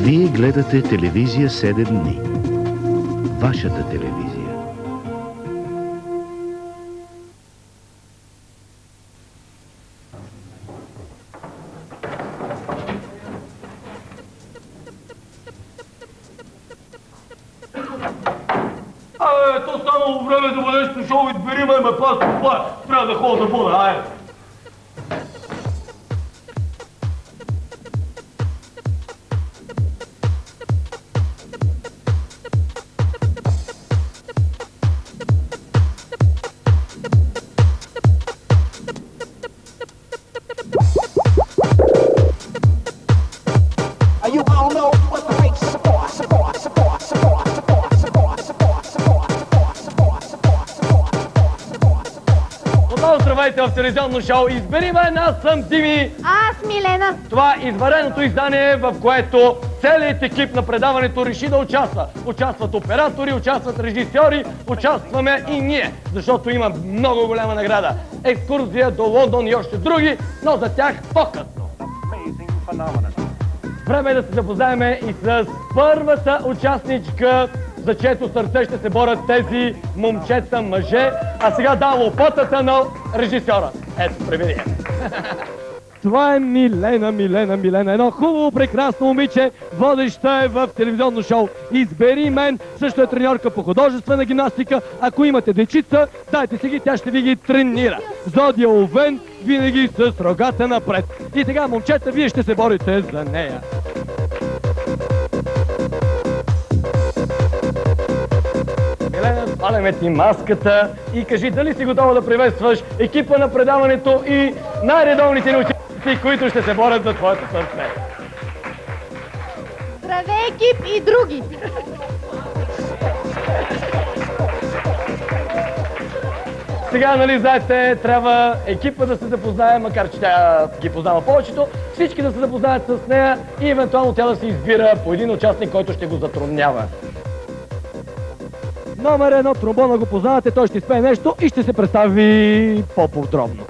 Вие гледате телевизия 7 дни. Вашата телевизия. То станало време да бъдеш дошъл, избери ме пас, това трябва да ходя да бъда, айде. Здравейте в телевизионно шоу "Избери мен", аз съм Дими. Аз Милена. Това е извареното издание, в което целият екип на предаването реши да участва. Участват оператори, участват режисьори, участваме и ние, защото има много голяма награда. Екскурзия до Лондон и още други, но за тях по-късно. Време е да се запознаем и с първата участничка, за чието сърце ще се борят тези момчета мъже. А сега дам лопатата на режисьора. Ето, приведи. Това е Милена. Едно хубаво, прекрасно момиче. Водеща е в телевизионно шоу "Избери мен". Също е треньорка по художествена гимнастика. Ако имате дечица, дайте си ги, тя ще ви ги тренира. Зодия Овен, винаги с рогата напред. И сега, момчета, вие ще се борите за нея. Милена, сваляме ти маската и кажи дали си готова да приветстваш екипа на предаването и най-редовните ни участници, които ще се борят за твоето сърце. Здравей, екип и други! Сега, нали, знаете, трябва екипа да се запознае, макар че тя ги познава повечето, всички да се запознаят с нея и евентуално тя да се избира по един участник, който ще го затруднява. Номер 1, тромбона го познавате, той ще изпее нещо и ще се представи по-подробно.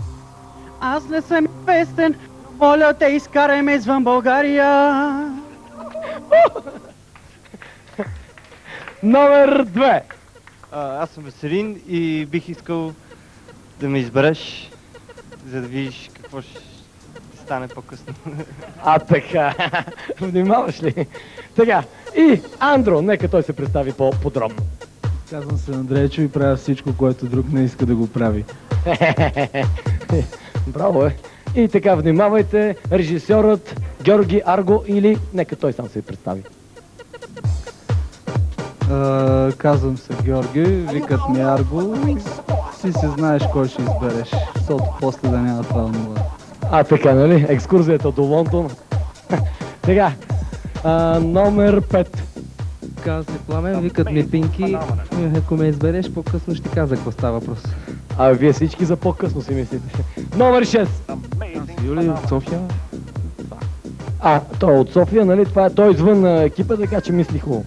Аз не съм известен, моля те, изкарай ме извън България. Номер 2. Аз съм Веселин и бих искал да ме избереш, за да видиш какво ще стане по-късно. А така, внимаваш ли? Сега, и Андро, нека той се представи по-подробно. Казвам се Андрейчо и правя всичко, което друг не иска да го прави. Браво е. И така, внимавайте, режисьорът Георги Арго, или нека той сам се представи. Казвам се Георги, викат ми Арго. Ти си знаеш кой ще избереш, защото после да няма това онова. А така, нали? Екскурзията до Лондон. Сега, номер 5. Казва се Пламен, викат ми Пинки. Ако ме избереш, по-късно ще каза какво става въпрос. А вие всички за по-късно си мислите. Номер 6. Юли от София. Той е от София, нали? Това е той извън екипа, така че мисли хубаво.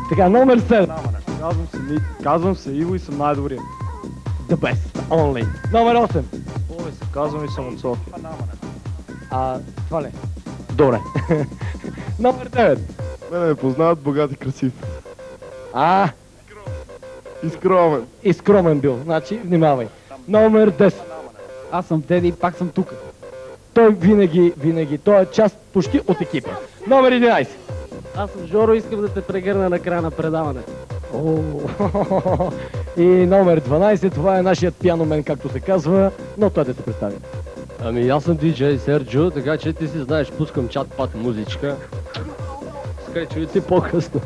Така, номер 7. Казвам се Иво и съм най-добрия. The best, only. Номер 8. Ой, се казвам и съм от София. Това ли? Добре. Номер 9. Мене ме познават богат и красив. И скромен. И скромен бил, значи внимавай. Номер 10. Аз съм Теди и пак съм тук. Той винаги, той е част почти от екипа. Номер 11. Аз съм Жоро, искам да те прегърна на края на предаването. И номер 12, това е нашият пианомен, както се казва, но той да се представи. Ами аз съм диджей Серджо, така че ти си знаеш, пускам чат-пат музичка. Скай, чуете по-късно.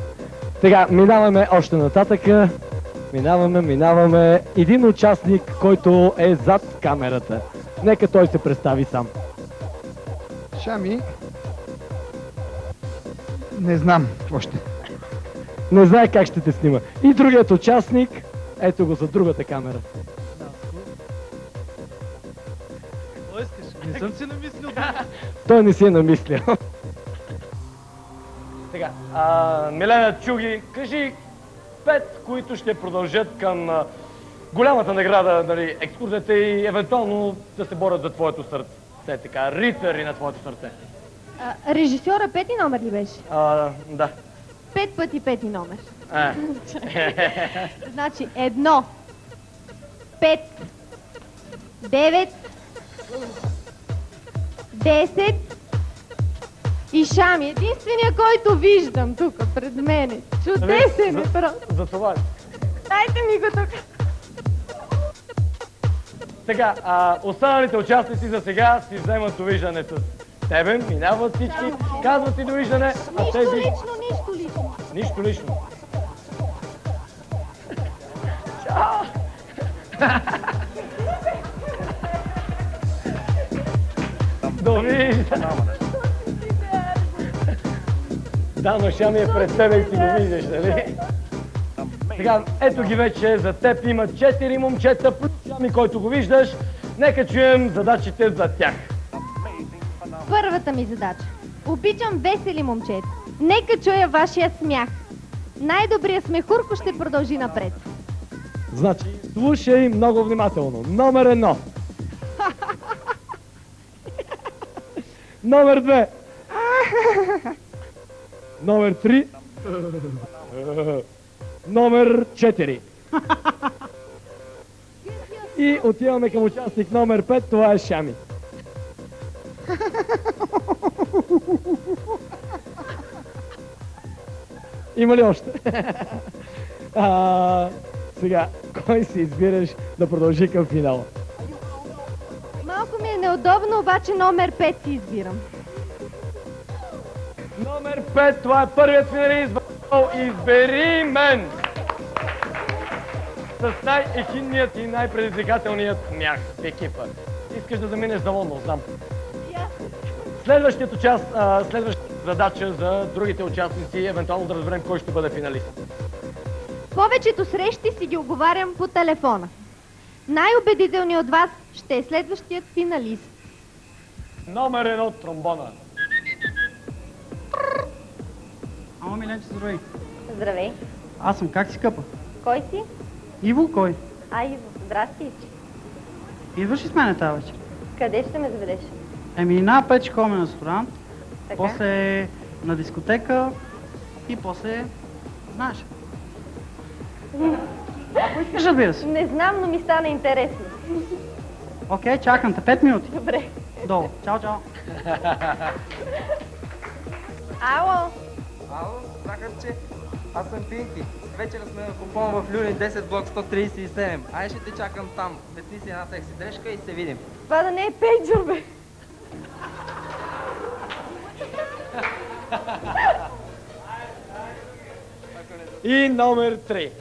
Сега, минаваме още нататъка. Минаваме. Един участник, който е зад камерата. Нека той се представи сам. Шами. Не знам още. Не знае как ще те снима. И другият участник, ето го за другата камера. Какво искаш? Не съм си намислил. Той не си е намислил. Сега, Милена Чуги, кажи 5, които ще продължат към голямата награда, нали, екскурзията и евентуално да се борят за твоето сърце. Те така, рицари на твоето сърце. Режисьора пети номер ли беше? Да. 5 пъти пети номер. А. Значи 1, 5, 9, 10 и Шами. Единствения, който виждам тук пред мене. Чудесен е просто. За това ли? Дайте ми го тук. Така, останалите участници за сега си вземат довиждане с тебе, минават всички, казват си довиждане, а Нищо тези... лично, нищо лично. Нищо лично. Чао! Довиждане! Да, но Шами е пред тебе и си го виждаш, нали? Сега, ето ги вече, за теб има 4 момчета, плюс Шами, който го виждаш. Нека чуем задачите за тях. Първата ми задача. Обичам весели момчета. Нека чуя вашия смях. Най-добрият смехурко ще продължи напред. Значи, слушай много внимателно. Номер 1. Номер 2. Номер 3. Номер 4. И отиваме към участник номер 5. Това е Шами. Има ли още? Сега, кой си избираш да продължи към финала? Малко ми е неудобно, обаче номер 5 си избирам. Номер 5, това е първият финалист. Избери мен! С най-ехидният и най-предизвикателният смях в екипа. Искаш да заминеш за Лондон, знам. Следващата задача за другите участници, евентуално да разберем кой ще бъде финалист. Повечето срещи си ги оговарям по телефона. Най-убедителният от вас ще е следващият финалист. Номер 1, тромбона. Ама, Миленче, здравей. Здравей. Аз съм, как си, къпа? Кой си? Иво, кой? Иво. Здрасти. Идваш ли с мене тази вечер? Къде ще ме заведеш? На пече ходим на ресторант, Така? после на дискотека и после, знаеш. Ако искаш, разбира се. Не знам, но ми стана интересно. Окей, чакам те 5 минути. Добре. Долу. Чао, чао. Ало. Ало, Захарче, аз съм Пинки. Вечер сме на купон в Люлин 10 блок 137. Ай, ще те чакам там. Метни си една секси дрежка и се видим. Това да не е пейджър, бе. И номер 3.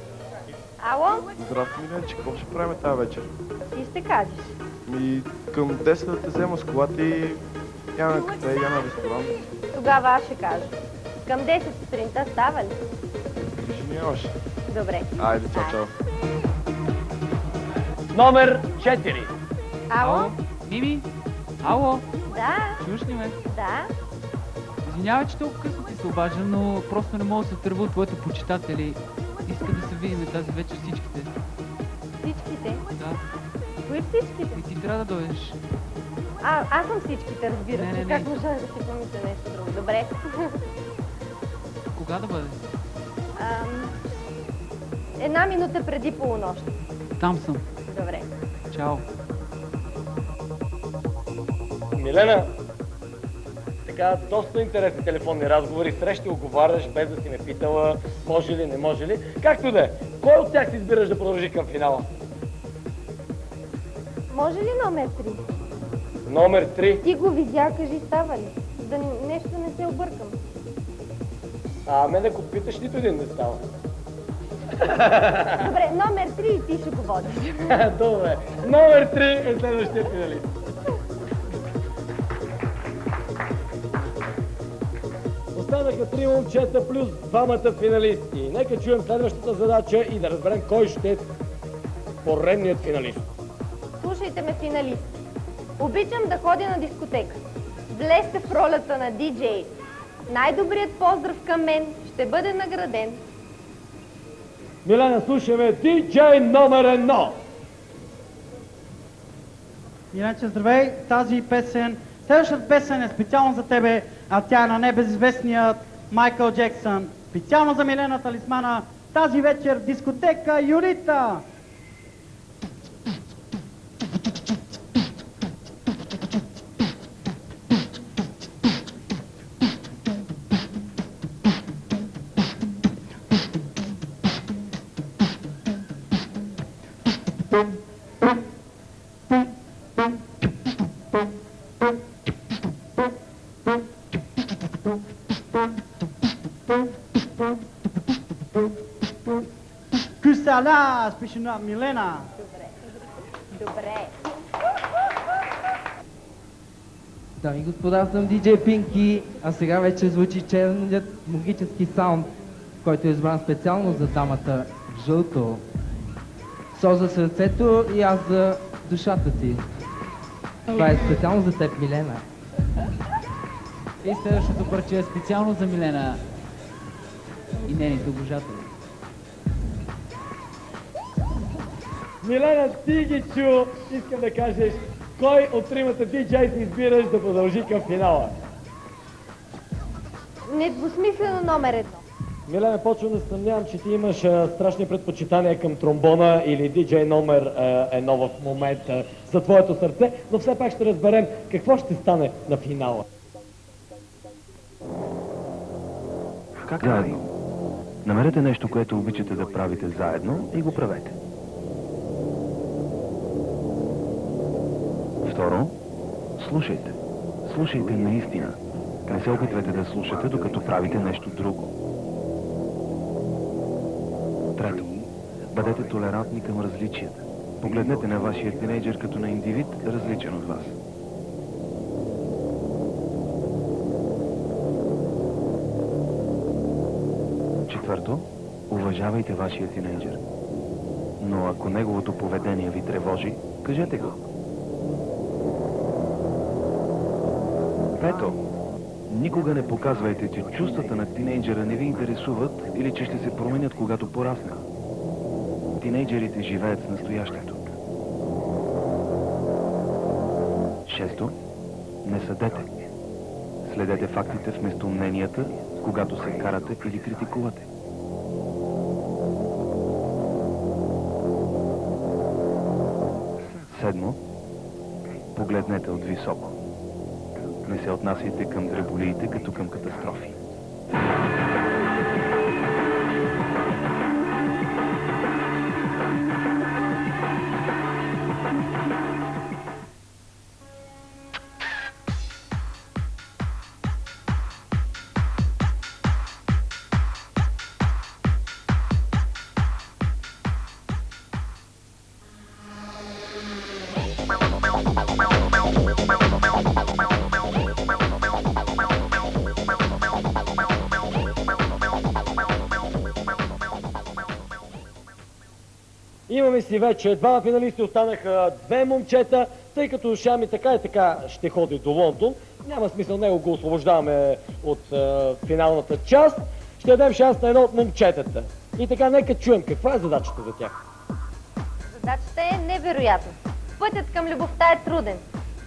Ало? Здрасти, Миленче, какво ще правим тази вечер? Ти ще кажеш. Към 10 да те взема с колата и я на кафе, я на ресторант. Тогава аз ще кажа. Към 10 сутринта става ли? Кажи ми още. Добре. Айде, чао, чао. Номер 4. Ало? Мими? Ало? Да, Чуваш ли ме? да. Извинявай, че толкова късно ти се обаждам, но просто не мога да се отърва от твоите почитатели. Иска да се видим тази вечер всичките. Всичките? Да. Кои всичките? И ти трябва да дойдеш. Аз съм всичките, разбира се. Не. Как можа да си помисля нещо друго? Добре. Кога да бъде? Една минута преди полунощ. Там съм. Добре. Чао. Милена, така доста интересни телефонни разговори, срещи оговаряш без да си ме питала, може ли, не може ли. Както да е, кой от тях си избираш да продължи към финала? Може ли номер 3? Номер 3. Ти го видя, кажи, става ли? Да нещо не се объркам. Мен ако питаш, нито един не става. Добре, номер 3 и ти ще го водиш. Добре. Номер 3 е следващия финалист. Останаха 3 момчета плюс 2 финалисти. Нека чуем следващата задача и да разберем кой ще е поредният финалист. Слушайте ме, финалист. Обичам да ходя на дискотека. Влезте в ролята на диджей. Най-добрият поздрав към мен ще бъде награден. Милена, слушаме диджей номер 1. Иначе, здравей, тази песен Следващата песен е специално за тебе, а тя е на небезизвестният Майкъл Джексън. Специално за Милена Талисмана. Тази вечер дискотека Юрита. Кюсаля, спише на Милена. Добре. Дами и господа, аз съм диджей Пинки, а сега вече звучи черният магически саунд, който е избран специално за дамата в жълто. Сол за сърцето и аз за душата ти. Това е специално за теб, Милена. И следващото парче е специално за Милена и нейните обожатели. Милена, ти ги чу, искам да кажеш, кой от тримата диджей си избираш да продължи към финала? Недвусмислено номер 1. Милена, почвам да съмнявам, че ти имаш страшни предпочитания към тромбона или диджей номер 1 в момента за твоето сърце, но все пак ще разберем какво ще стане на финала. Как заедно? Намерете нещо, което обичате да правите заедно и го правете. Второ, слушайте. Слушайте наистина. Не се опитвайте да слушате, докато правите нещо друго. Трето, бъдете толерантни към различията. Погледнете на вашия тинейджър като на индивид, различен от вас. Четвърто, уважавайте вашия тинейджър. Но ако неговото поведение ви тревожи, кажете го. Пето, никога не показвайте, че чувствата на тинейджера не ви интересуват или че ще се променят, когато порасне. Тинейджерите живеят с настоящето. Шесто, не съдете. Следете фактите вместо мненията, когато се карате или критикувате. Седмо, погледнете от високо. Не се отнасяйте към дреболиите като към катастрофи. Имаме си вече двама финалисти, останаха две момчета, тъй като Шами така и така ще ходи до Лондон. Няма смисъл, него го освобождаваме от финалната част. Ще дадем шанс на едно от момчетата. И така, нека чуем каква е задачата за тях. Задачата е невероятна. Пътят към любовта е труден.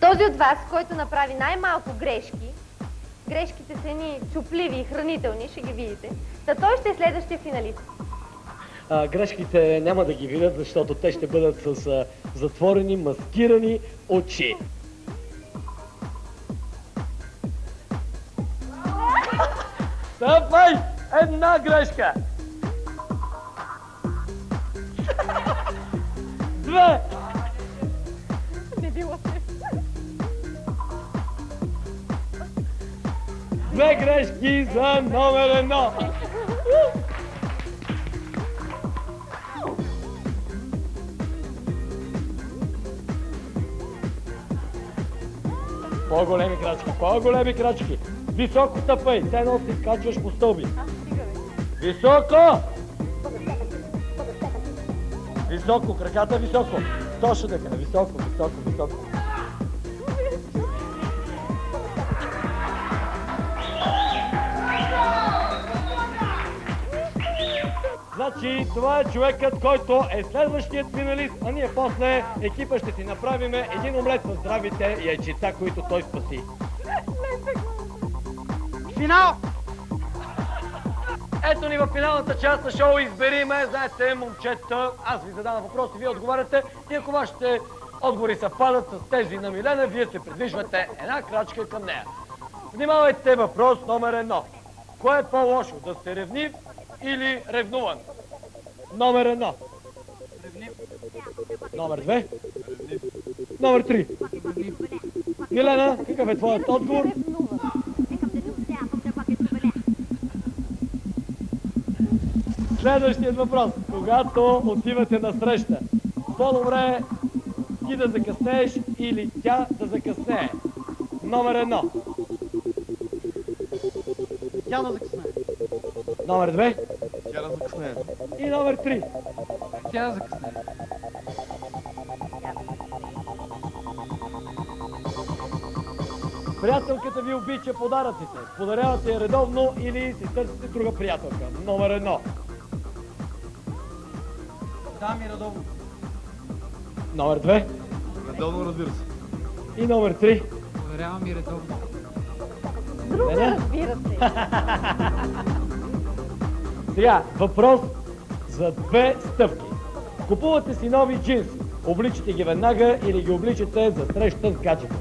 Този от вас, който направи най-малко грешки, грешките са ни чупливи и хранителни, ще ги видите, та той ще е следващия финалист. Грешките няма да ги видят, защото те ще бъдат с затворени, маскирани очи. Стъпвай! Една грешка! Две! Не било се. Две грешки за номер 1! По-големи крачки, по-големи крачки. Високо стъпай, все едно си качваш по стълби. Високо! Високо, краката високо. Точно така, високо, високо, високо. Значи, това е човекът, който е следващият финалист, а ние после екипа ще си направим един омлет с здравите яйчица, които той спаси. Финал! Ето ни в финалната част на шоу Избери ме. Знаете, момчета, аз ви задавам въпроси, вие отговаряте и ако вашите отговори съвпадат с тези на Милена, вие се придвижвате една крачка към нея. Внимавайте, въпрос номер 1. Кое е по-лошо, да сте ревнив или ревнуван? Номер 1. Ревнив. Номер 2. Номер 3. Милена, какъв е твоят отговор? Следващият въпрос. Когато отивате на среща, по-добре ти да закъснееш или тя да закъснее? Номер 1. Тя да закъснее. Номер 2. Тя да закъснее. И номер 3. Тя закъсне. Приятелката ви обича подаръците. Подарявате я редовно или си търсите друга приятелка? Номер 1. Да, ми редовно. Номер 2. Редовно, разбира се. И номер 3. Проверявам и редовно. Друга, разбира се. Сега, въпрос за 2 стъпки. Купувате си нови джинси. Обличате ги веднага или ги обличате за среща с гаджета?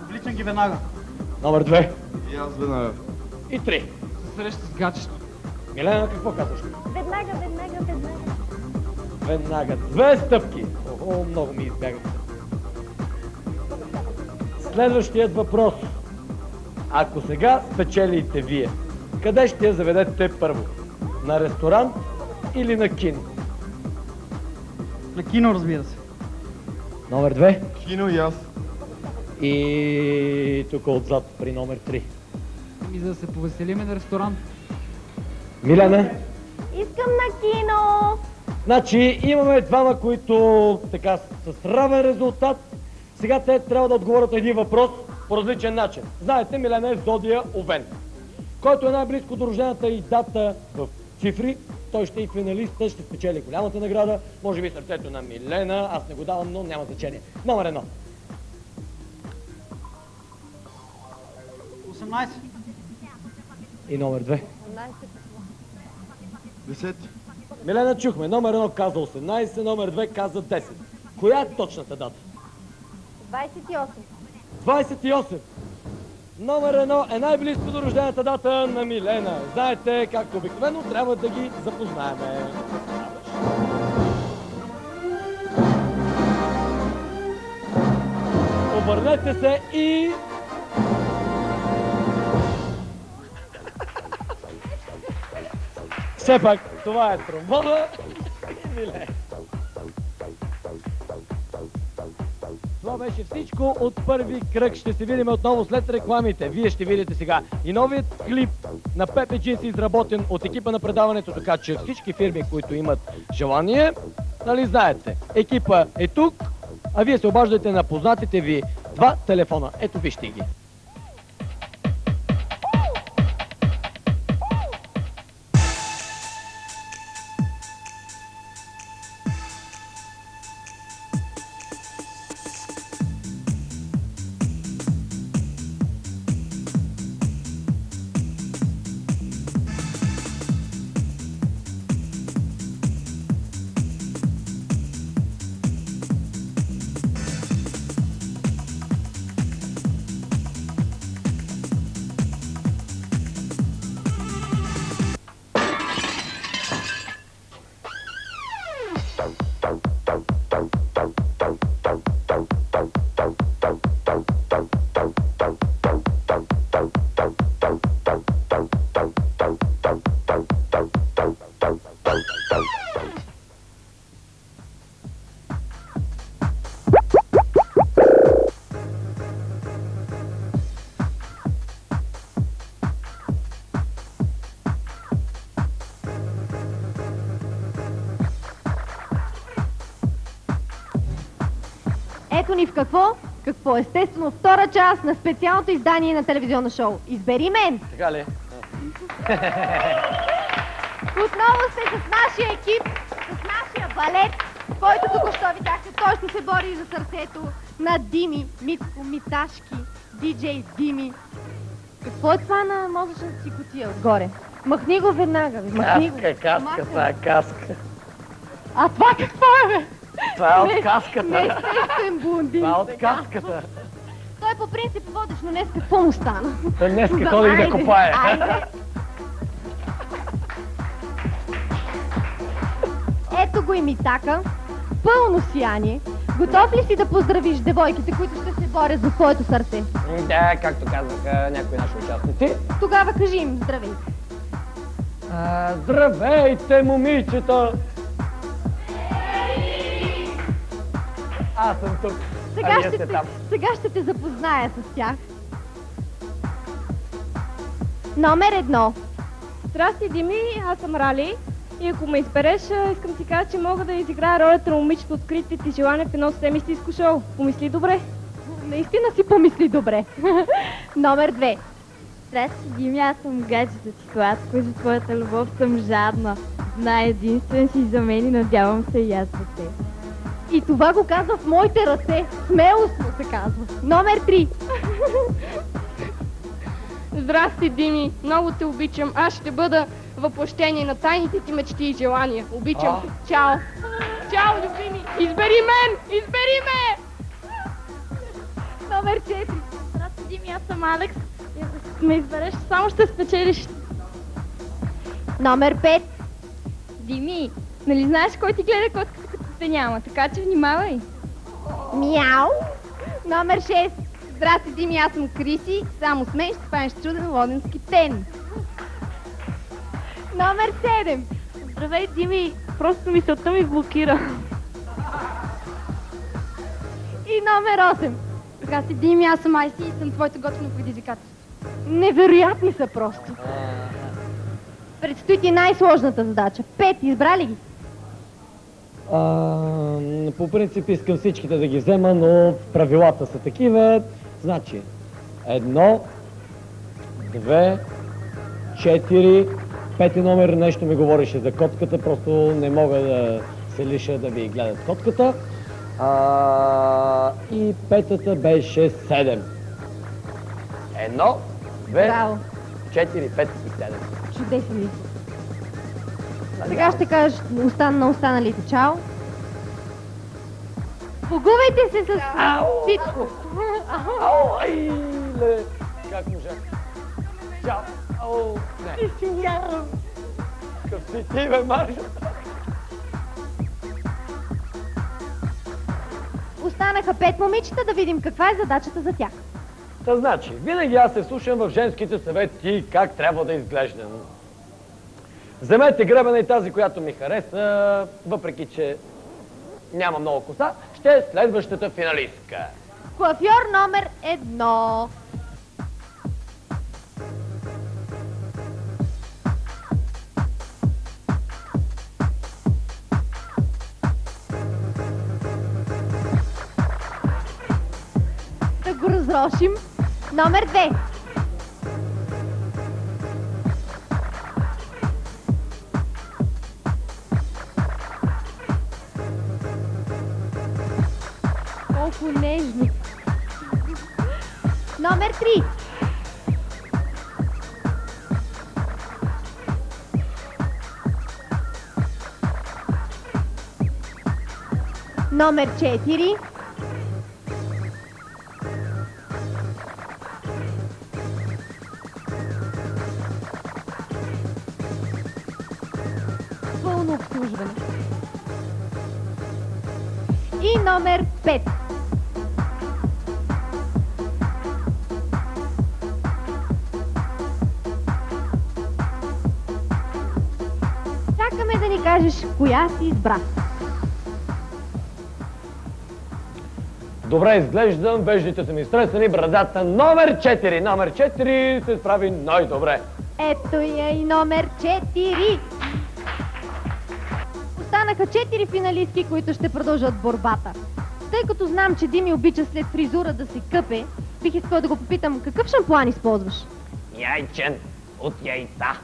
Обличам ги веднага. Номер 2. И аз веднага. И 3. За среща с гаджето. Милена, какво казваш? Веднага. Веднага. 2 стъпки. Охо, много ми избягате. Следващият въпрос. Ако сега спечелите вие, къде ще я заведете първо? На ресторант или на кино? На кино, разбира се. Номер 2. Кино и аз. И тук отзад при номер 3. Ами за да се повеселиме на ресторант. Милена? Искам на кино. Значи имаме двама, които така с равен резултат. Сега те трябва да отговорят един въпрос по различен начин. Знаете, Милена е Зодия Овен. Който е най-близко до рождената и дата в цифри, той ще е и финалиста, ще спечели голямата награда. Може би сърцето на Милена, аз не го давам, но няма значение. Номер 1. 18. И номер 2. 10. Милена, чухме. Номер 1 каза 18, номер 2 каза 10. Коя е точната дата? 28. 28. Номер 1 е най-близко до рождената дата на Милена. Знаете, както обикновено, трябва да ги запознаем. Обърнете се и... Все пак, това е тромбона и Милена. Това беше всичко от първи кръг. Ще се видим отново след рекламите. Вие ще видите сега и новият клип на Пепе Джинс, изработен от екипа на предаването, така че всички фирми, които имат желание, нали знаете, екипа е тук, а вие се обаждате на познатите ви 2 телефона. Ето вижте ги. Ето ни в какво? Какво? Естествено, втора част на специалното издание на телевизионно шоу. Избери мен! Така ли? Отново сте с нашия екип, с нашия балет, който току-що видяхте. Той ще се бори за сърцето на Дими, Митко, Миташки, диджей Дими. Какво е това на мозъчната си кутия отгоре? Махни го веднага, махни го. Каска, това е каска. А това какво е, бе? Това е от каската. Не естествен блондин. Това е от каската. Той по принцип водиш, но днес какво му стана? Той днеска ходи да копае. Айде. Ето го и Митака, пълно сияние. Готов ли си да поздравиш девойките, които ще се борят за твоето сърце? Да, както казаха някои наши участници. Тогава кажи им здравейте. Здравейте, момичета! Аз съм тук. Сега ще те запозная с тях. Номер 1. Здрасти, Дими, аз съм Рали. И ако ме избереш, искам ти кажа, че мога да изиграя ролята на момичето от скритите ти желания в едно съвсем истинско шоу. Помисли добре. Наистина си помисли добре. Номер 2. Здрасти, Дими, аз съм гаджето ти сладко и за твоята любов съм жадна. Знай единствен си за мен и надявам се и аз за теб. И това го казва в моите ръце. Смелост му се казва. Номер 3. Здрасти, Дими, много те обичам. Аз ще бъда въплъщение на тайните ти мечти и желания. Обичам те. Чао. Чао, любими. Избери мен! Избери ме! Номер 4. Здрасти, Дими, аз съм Алекс. И ако ме избереш, само ще спечелиш. Номер 5. Дими, нали знаеш кой ти гледа котката, като те няма, така че внимавай. Мяу. Номер 6. Здрасти, Дими, аз съм Криси. Само с мен ще станеш чуден лондонски тен. Номер 7. Здравей, Дими, просто мисълта ми блокира. И номер 8. Здрасти, Дими, аз съм Айси и съм твоето готино предизвикателство. Невероятни са просто. Предстои ти най-сложната задача. 5, избрали ги? По принцип искам всичките да ги взема, но правилата са такива. Значи, 1, 2, 4, 5 номер нещо ми говореше за котката, просто не мога да се лиша да ви гледат котката. И петата беше 7. 1, 2, 4, 5 и 7. Чудесен избор. Сега ще кажеш на останалите чао. Погувайте се с всичко. Как можах? Чао! Ау! Не. Извинявам. Къв си ти, бе, Маршо? Останаха 5 момичета, да видим каква е задачата за тях. Та значи, винаги аз се слушам в женските съвети как трябва да изглеждам. Вземете гребена и тази, която ми хареса, въпреки че няма много коса, ще е следващата финалистка. Коафьор номер 1. Да го разрошим. Номер 2. Колко нежно. Номер 3. Номер 4. Пълно обслужване. И номер 5. Чакаме да ни кажеш коя си избра. Добре изглеждам, веждите са ми стресани, брадата номер 4. Номер 4 се справи най-добре. Ето я и номер 4. Останаха 4 финалистки, които ще продължат борбата. Тъй като знам, че Дими обича след фризура да се къпе, бих искала да го попитам какъв шампуан използваш? Яйчен от яйца.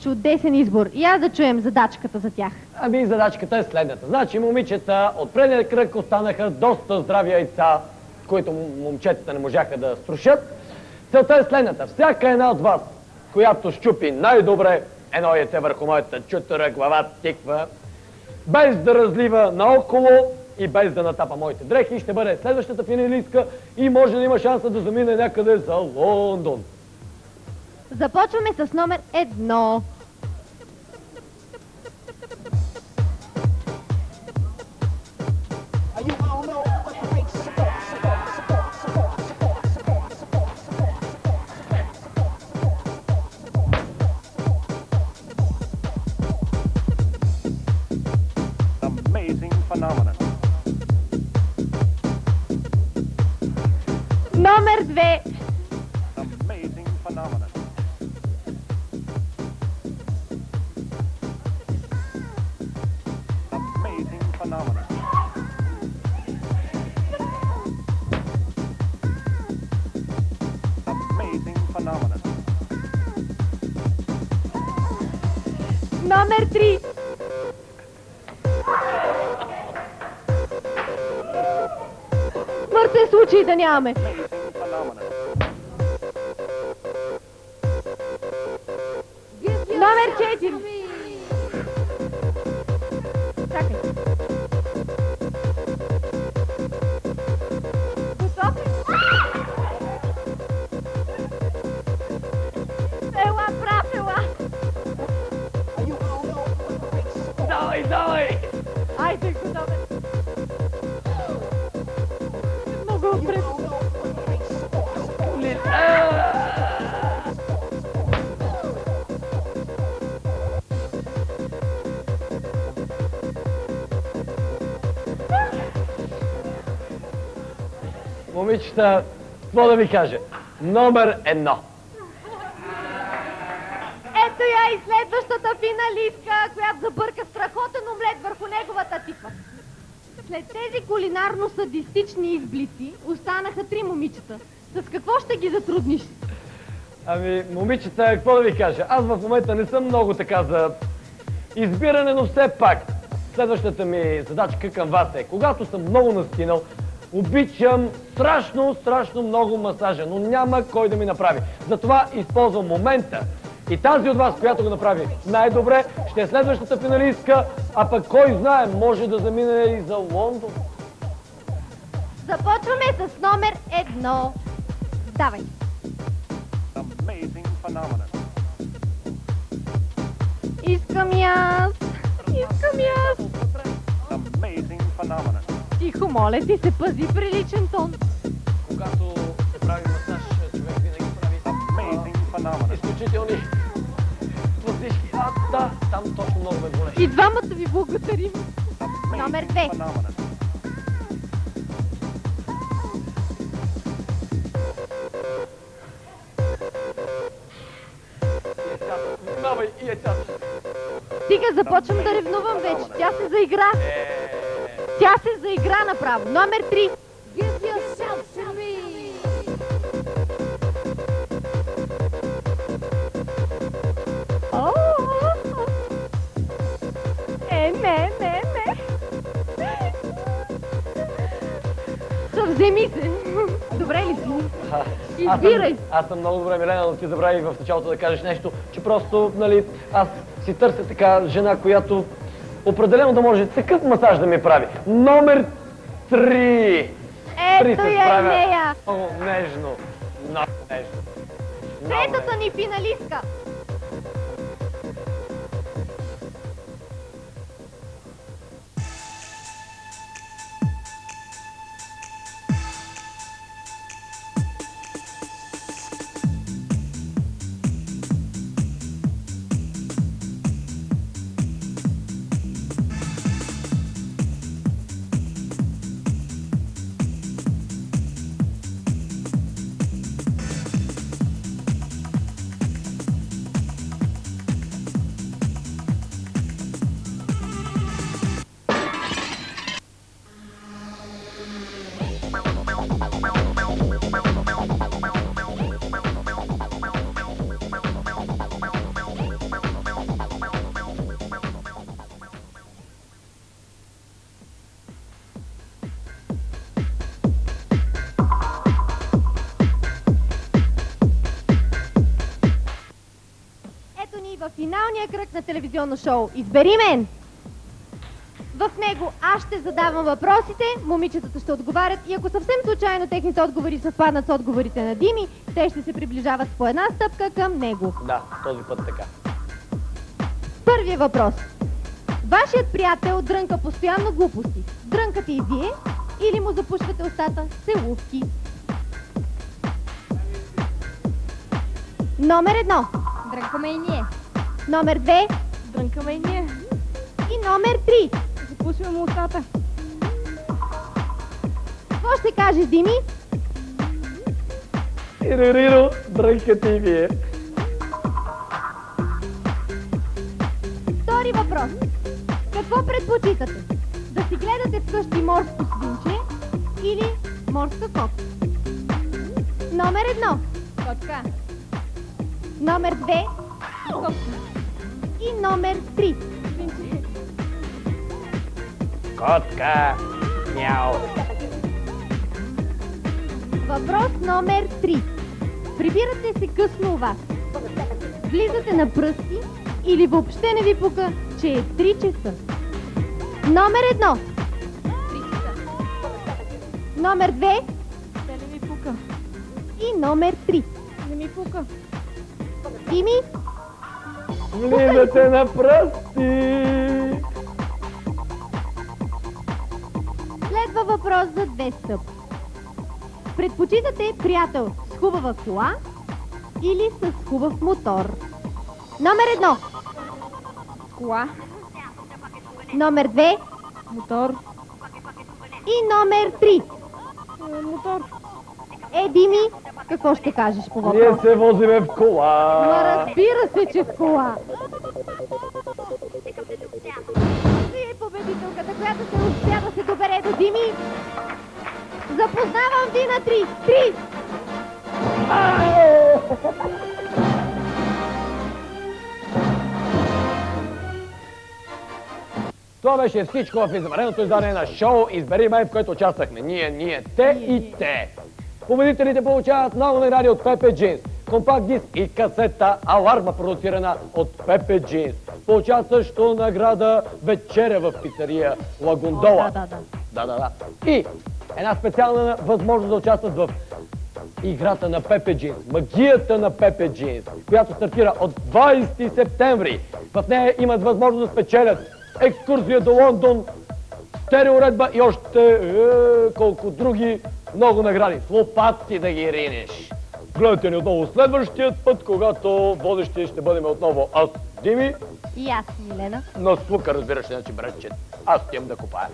Чудесен избор. И аз да чуем задачката за тях. Ами задачката е следната. Значи, момичета, от предния кръг останаха доста здрави яйца, които момчетата не можаха да струшат. Целта е следната. Всяка една от вас, която щупи най-добре едно яйце върху моята чутора, глава, тиква, без да разлива наоколо и без да натапа моите дрехи, ще бъде следващата финалистка и може да има шанса да замине някъде за Лондон. Започваме с номер 1. Номер 2. Номер 3. Смъртен случай да нямаме. Номер 4. Чакай. Готов ли? Ела, прав, ела. Давай, давай! Айде, готов е. Много отпред. Момичета, какво да ви кажа? Номер 1. Ето я и следващата финалистка, която забърка страхотен омлет върху неговата тиква. След тези кулинарно-садистични изблици останаха 3 момичета. С какво ще ги затрудниш? Ами, момичета, какво да ви кажа? Аз в момента не съм много така за избиране, но все пак следващата ми задачка към вас е, когато съм много настинал, обичам страшно много масажа, но няма кой да ми направи. Затова използвам момента. И тази от вас, която го направи най-добре, ще е следващата финалистка, а пък кой знае, може да замине и за Лондон. Започваме с номер 1. Давай. Искам и аз. Искам и аз. Тихо, моля ти се, пази приличен тон. Когато се прави масаж, човек винаги прави изключителни пластички. Да, там точно много ме болеше. И двамата ви благодарим. Номер 2. Внимавай и яйцата. Стига, започвам да ревнувам вече. Тя се заигра. Тя се заигра направо. Номер 3. Give yourself to me. Не. Съвземи се. Добре ли си? Избирай. Аз съм много добре, Милена, но ти забрави в началото да кажеш нещо, че просто, нали, аз си търся така жена, която определено да може такъв масаж да ми прави. Номер 3. Ето я и нея. Много нежно. Много нежно. Третата ни финалистка. започва финалния кръг на телевизионно шоу "Избери мен". В него аз ще задавам въпросите, момичетата ще отговарят и ако съвсем случайно техните отговори съвпаднат с отговорите на Дими, те ще се приближават по една стъпка към него. Да, този път така. Първият въпрос. Вашият приятел дрънка постоянно глупости. Дрънкате и вие или му запушвате устата с целувки? Номер 1. Дрънкаме и ние. Номер 2. Дрънкаме и ние. И номер 3. Запушваме устата. Какво ще кажеш, Дими? Иририро, дрънкате и вие. Втори въпрос. Какво предпочитате? Да си гледате вкъщи морско свинче или морска котка? Номер 1. Котка. Номер 2. Котка. И номер 3. Свинче. Котка. Мяу. Въпрос номер 3. Прибирате се късно у вас. Влизате на пръсти или въобще не ви пука, че е 3 часа? Номер 1. 3 часа. Номер 2. Те не ми пука. И номер 3. Не ми пука. Дими? Влизате на пръсти. Следва въпрос за 2 стъпки. Предпочитате приятел с хубава кола или с хубав мотор? Номер 1. Кола. Номер 2. Мотор. И номер 3. Мотор. Дими, какво ще кажеш по Ние въпроса? се возиме в кола. Ма разбира се, че в кола. Вие победителката, която се успя да се добере до Дими. Запознавам ви на 3. 3. Това беше всичко в извънредното издание на шоу "Избери мен", в което участвахме ние, те и те. Победителите получават много награди от Пепе Джинс, компакт диск и касета "Аларма", продуцирана от Пепе Джинс. Получават също награда "Вечеря в пицария Лагундола". Да. И една специална възможност да участват в играта на Пепе Джинс, магията на Пепе Джинс, която стартира от 20 септември. В нея имат възможност да спечелят екскурзия до Лондон, стереоуредба и още колко други много награди. С лопати да ги ринеш. Гледайте ни отново следващият път, когато водещи ще бъдем отново аз, Дими. И аз, Милена. На слука, разбираш, иначе брат, че аз отивам да копая.